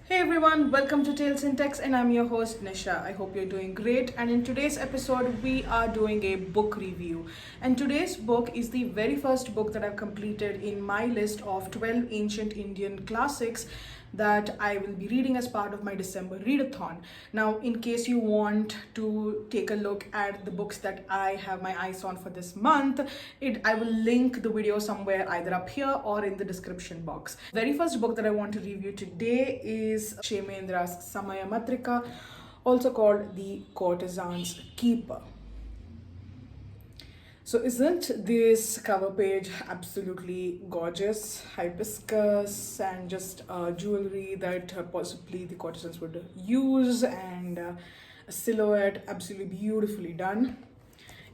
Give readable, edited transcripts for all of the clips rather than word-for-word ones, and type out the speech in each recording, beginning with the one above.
Hey everyone, welcome to Tales in Text, and I'm your host Nisha. I hope you're doing great. And in today's episode, we are doing a book review. And today's book is the very first book that I've completed in my list of 12 ancient Indian classics that I will be reading as part of my December readathon. Now, in case you want to take a look at the books that I have my eyes on for this month, I will link the video somewhere either up here or in the description box. Very first book that I want to review today is Kshemendras Samaya Matrika, also called The Courtesan's Keeper. So isn't this cover page absolutely gorgeous? Hibiscus and just jewelry that possibly the courtesans would use, and a silhouette absolutely beautifully done.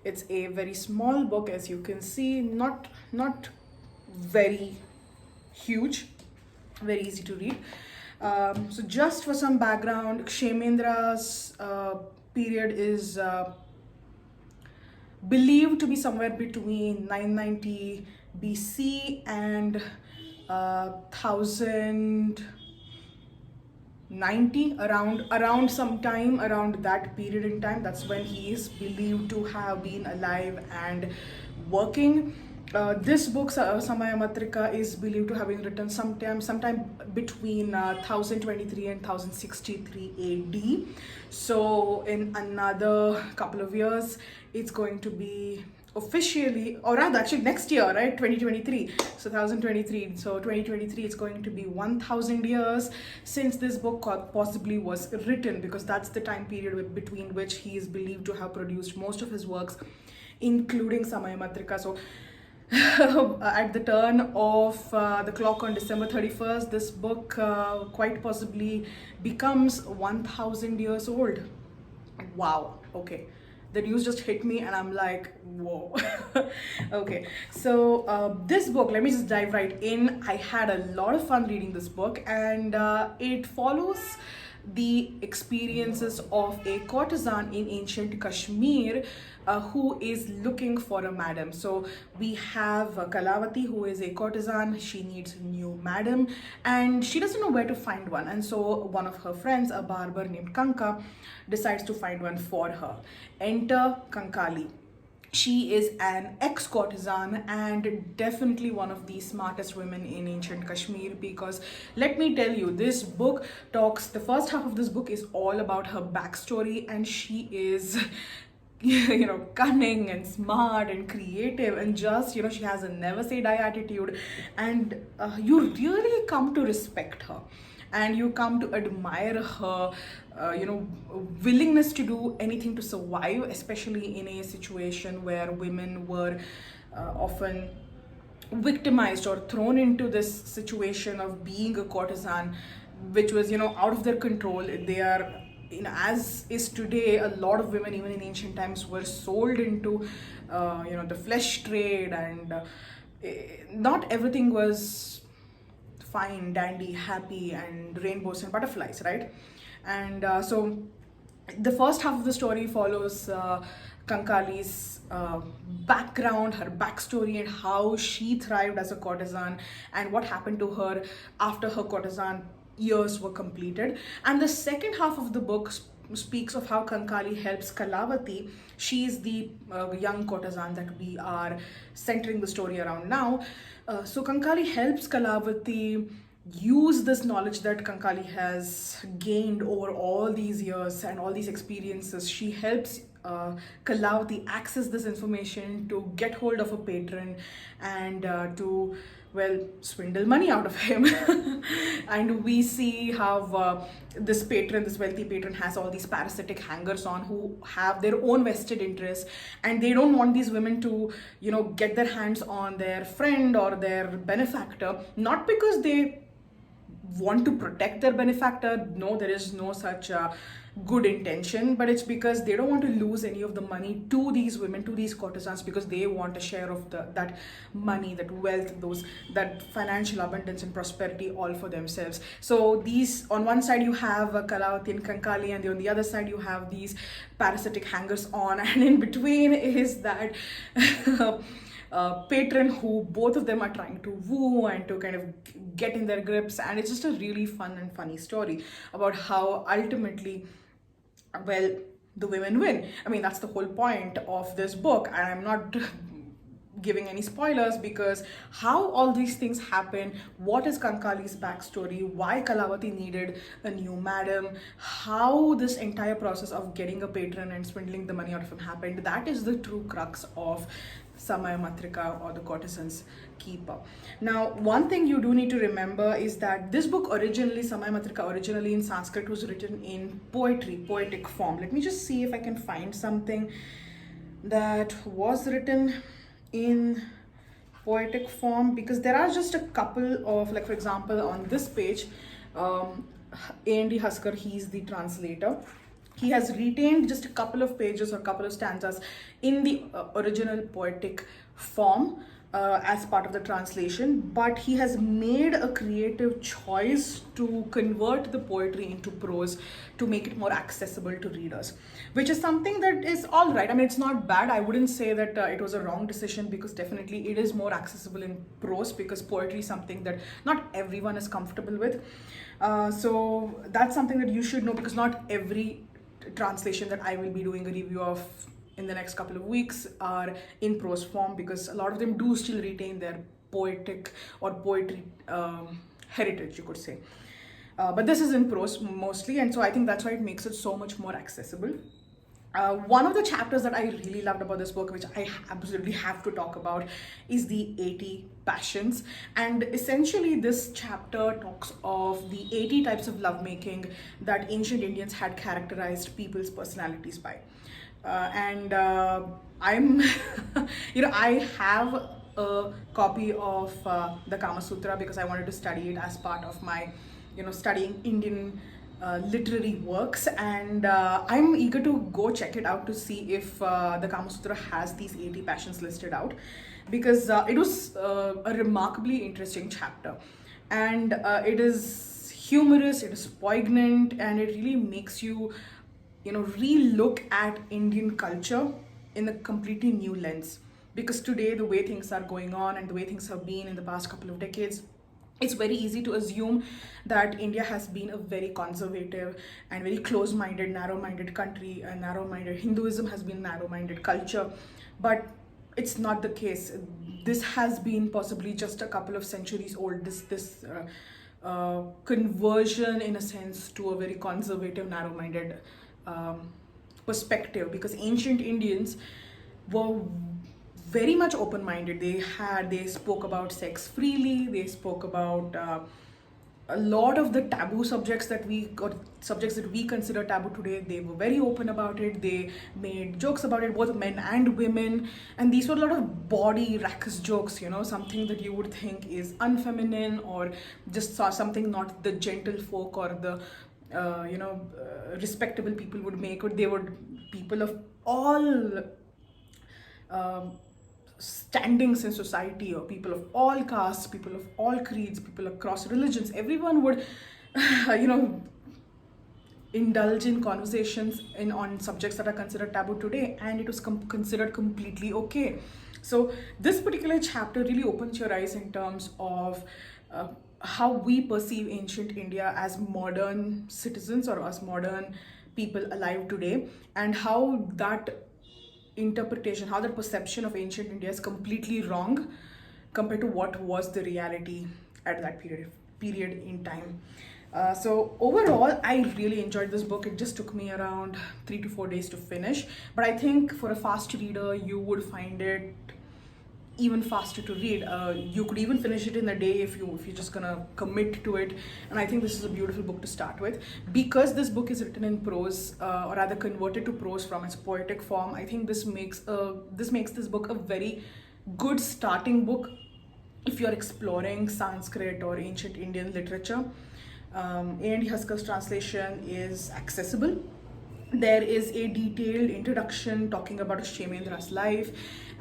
It's a very small book, as you can see, not very huge, very easy to read. So just for some background, Kshemendra's period is believed to be somewhere between 990 BC and 1090, around some time around that period in time. That's when he is believed to have been alive and working. This book, Samaya Matrika, is believed to have been written sometime between 1023 and 1063 AD. So in another couple of years, it's going to be officially, or rather actually next year, right, 2023, so 1023, so 2023 it's going to be 1000 years since this book possibly was written, because that's the time period between which he is believed to have produced most of his works, including Samaya Matrika. So at the turn of the clock on December 31st, this book quite possibly becomes 1000 years old. Wow, okay. The news just hit me and I'm like, whoa. Okay, so this book, let me just dive right in. I had a lot of fun reading this book, and it follows the experiences of a courtesan in ancient Kashmir who is looking for a madam. So we have Kalavati, who is a courtesan. She needs a new madam and she doesn't know where to find one. And so one of her friends, a barber named Kanka, decides to find one for her. Enter Kankali. She is an ex-courtesan and definitely one of the smartest women in ancient Kashmir, because let me tell you, the first half of this book is all about her backstory, and she is cunning and smart and creative, and just she has a never say die attitude, and you really come to respect her and you come to admire her willingness to do anything to survive, especially in a situation where women were often victimized or thrown into this situation of being a courtesan, which was out of their control. They are, as is today, a lot of women even in ancient times were sold into the flesh trade, and not everything was fine, dandy, happy, and rainbows and butterflies, right? And so the first half of the story follows Kankali's background, her backstory, and how she thrived as a courtesan, and what happened to her after her courtesan years were completed. And the second half of the book speaks of how Kankali helps Kalavati. She is the young courtesan that we are centering the story around now. So Kankali helps Kalavati use this knowledge that Kankali has gained over all these years and all these experiences. She helps Kalavati access this information to get hold of a patron and to swindle money out of him. And we see how this wealthy patron, has all these parasitic hangers on who have their own vested interests, and they don't want these women to get their hands on their friend or their benefactor, not because they want to protect their benefactor. No, there is no such good intention, but it's because they don't want to lose any of the money to these women, to these courtesans, because they want a share of that money, that wealth, that financial abundance and prosperity, all for themselves. So these, on one side you have Kalavati and Kankali, and on the other side you have these parasitic hangers on, and in between is that patron who both of them are trying to woo and to kind of get in their grips. And it's just a really fun and funny story about how ultimately, well, the women win. I mean, that's the whole point of this book, and I'm not giving any spoilers, because how all these things happen, what is Kankali's backstory, why Kalavati needed a new madam, how this entire process of getting a patron and swindling the money out of him happened, that is the true crux of Samaya Matrika, or the Courtesan's Keeper. Now, one thing you do need to remember is that this book originally, Samaya Matrika, originally in Sanskrit, was written in poetic form. Let me just see if I can find something that was written in poetic form, because there are just a couple of, like for example, on this page, A.N.D. Haskar, he's the translator. He has retained just a couple of pages or a couple of stanzas in the original poetic form as part of the translation, but he has made a creative choice to convert the poetry into prose to make it more accessible to readers, which is something that is all right. I mean, it's not bad. I wouldn't say that it was a wrong decision, because definitely it is more accessible in prose, because poetry is something that not everyone is comfortable with. So that's something that you should know, because not every translation that I will be doing a review of in the next couple of weeks are in prose form, because a lot of them do still retain their poetic or poetry heritage, you could say. But this is in prose mostly, and so I think that's why it makes it so much more accessible. One of the chapters that I really loved about this book, which I absolutely have to talk about, is the 80 passions. And essentially this chapter talks of the 80 types of lovemaking that ancient Indians had characterized people's personalities by. I'm I have a copy of the Kama Sutra, because I wanted to study it as part of my studying Indian literary works, and I'm eager to go check it out to see if the Kama Sutra has these 80 passions listed out, because it was a remarkably interesting chapter, and it is humorous, it is poignant, and it really makes you re-look at Indian culture in a completely new lens. Because today, the way things are going on and the way things have been in the past couple of decades, it's very easy to assume that India has been a very conservative and very close-minded, narrow-minded country, and narrow-minded Hinduism has been narrow-minded culture. But it's not the case. This has been possibly just a couple of centuries old, this conversion, in a sense, to a very conservative, narrow-minded perspective, because ancient Indians were very much open-minded. They spoke about sex freely. They spoke about a lot of the taboo subjects that we consider taboo today. They were very open about it. They made jokes about it, both men and women, and these were a lot of body raucous jokes, something that you would think is unfeminine, or just something not the gentle folk or the respectable people would make, or they would people of all standings in society, or people of all castes, people of all creeds, people across religions, everyone would indulge in conversations on subjects that are considered taboo today, and it was considered completely okay. So this particular chapter really opens your eyes in terms of how we perceive ancient India as modern citizens, or as modern people alive today, and how that interpretation, how that perception of ancient India is completely wrong compared to what was the reality at that period in time. So overall, I really enjoyed this book. It just took me around 3 to 4 days to finish, but I think for a fast reader, you would find it even faster to read. You could even finish it in a day if you're just gonna commit to it. And I think this is a beautiful book to start with, because this book is written in prose, or rather converted to prose from its poetic form. I think this makes this book a very good starting book if you're exploring Sanskrit or ancient Indian literature. A.N.D. Haskar's translation is accessible. There is a detailed introduction talking about Kshemendras life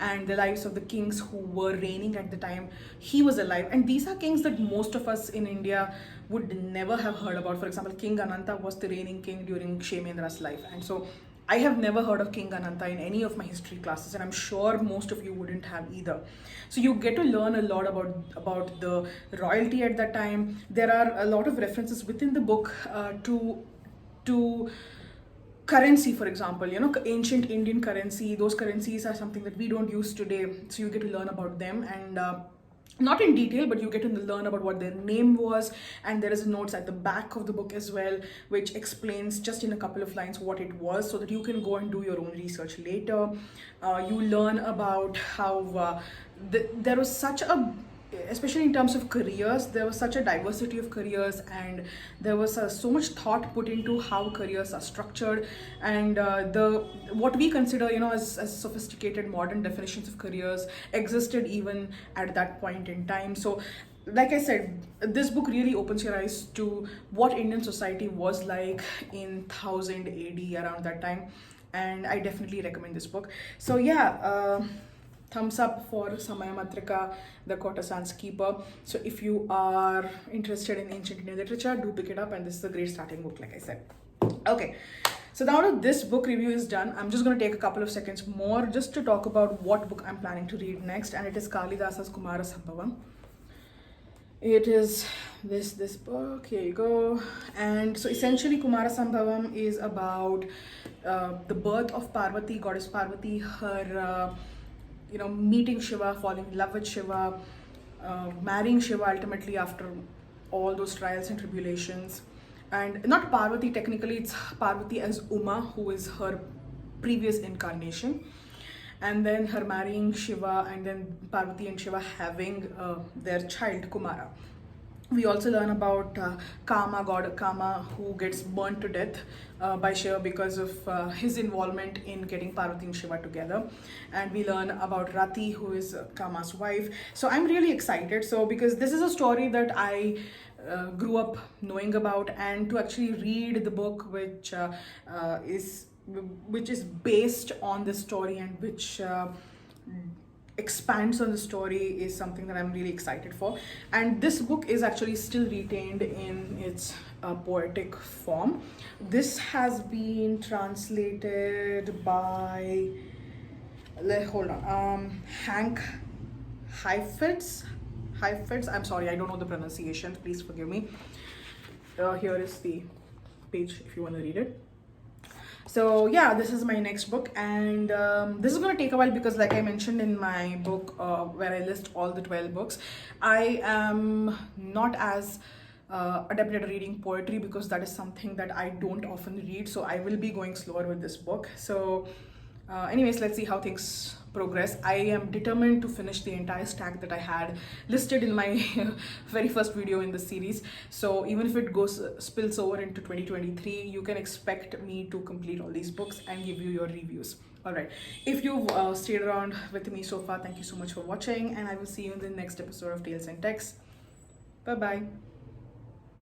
and the lives of the kings who were reigning at the time he was alive. And these are kings that most of us in India would never have heard about. For example, King Ananta was the reigning king during Kshemendras life. And so I have never heard of King Ananta in any of my history classes, and I'm sure most of you wouldn't have either. So you get to learn a lot about the royalty at that time. There are a lot of references within the book to currency, for example, ancient Indian currency. Those currencies are something that we don't use today, so you get to learn about them, and not in detail, but you get to learn about what their name was. And there is notes at the back of the book as well, which explains just in a couple of lines what it was, so that you can go and do your own research later. You learn about how there was such a, especially in terms of careers, there was such a diversity of careers, and there was so much thought put into how careers are structured, and the what we consider, as sophisticated modern definitions of careers existed even at that point in time. So like I said, this book really opens your eyes to what Indian society was like in 1000 AD, around that time, and I definitely recommend this book. So yeah, thumbs up for Samaya Matrika, the Courtesan's Keeper. So if you are interested in ancient Indian literature, do pick it up, and this is a great starting book, like I said. Okay, so now that this book review is done, I'm just going to take a couple of seconds more just to talk about what book I'm planning to read next, and it is Kalidasa's Kumarasambhavam. It is this book, here you go. And so essentially Kumarasambhavam is about the birth of Parvati, goddess Parvati, her meeting Shiva, falling in love with Shiva, marrying Shiva ultimately after all those trials and tribulations. And not Parvati technically, it's Parvati as Uma, who is her previous incarnation. And then her marrying Shiva, and then Parvati and Shiva having their child Kumara. We also learn about Kama, god Kama, who gets burnt to death by Shiva because of his involvement in getting Parvati and Shiva together. And we learn about Rati, who is Kama's wife. So I'm really excited. So because this is a story that I grew up knowing about, and to actually read the book which is based on this story, and which expands on the story, is something that I'm really excited for. And this book is actually still retained in its poetic form. This has been translated by, hold on, Hank Heifetz. I'm sorry, I don't know the pronunciation, please forgive me. Here is the page if you want to read it. So yeah, this is my next book, and this is going to take a while because, like I mentioned in my book where I list all the 12 books, I am not as adept at reading poetry because that is something that I don't often read. So I will be going slower with this book. So anyways, let's see how things progress. I am determined to finish the entire stack that I had listed in my very first video in the series. So even if it spills over into 2023, you can expect me to complete all these books and give you your reviews. All right, if you've stayed around with me so far, thank you so much for watching, and I will see you in the next episode of Tales and Texts. Bye bye.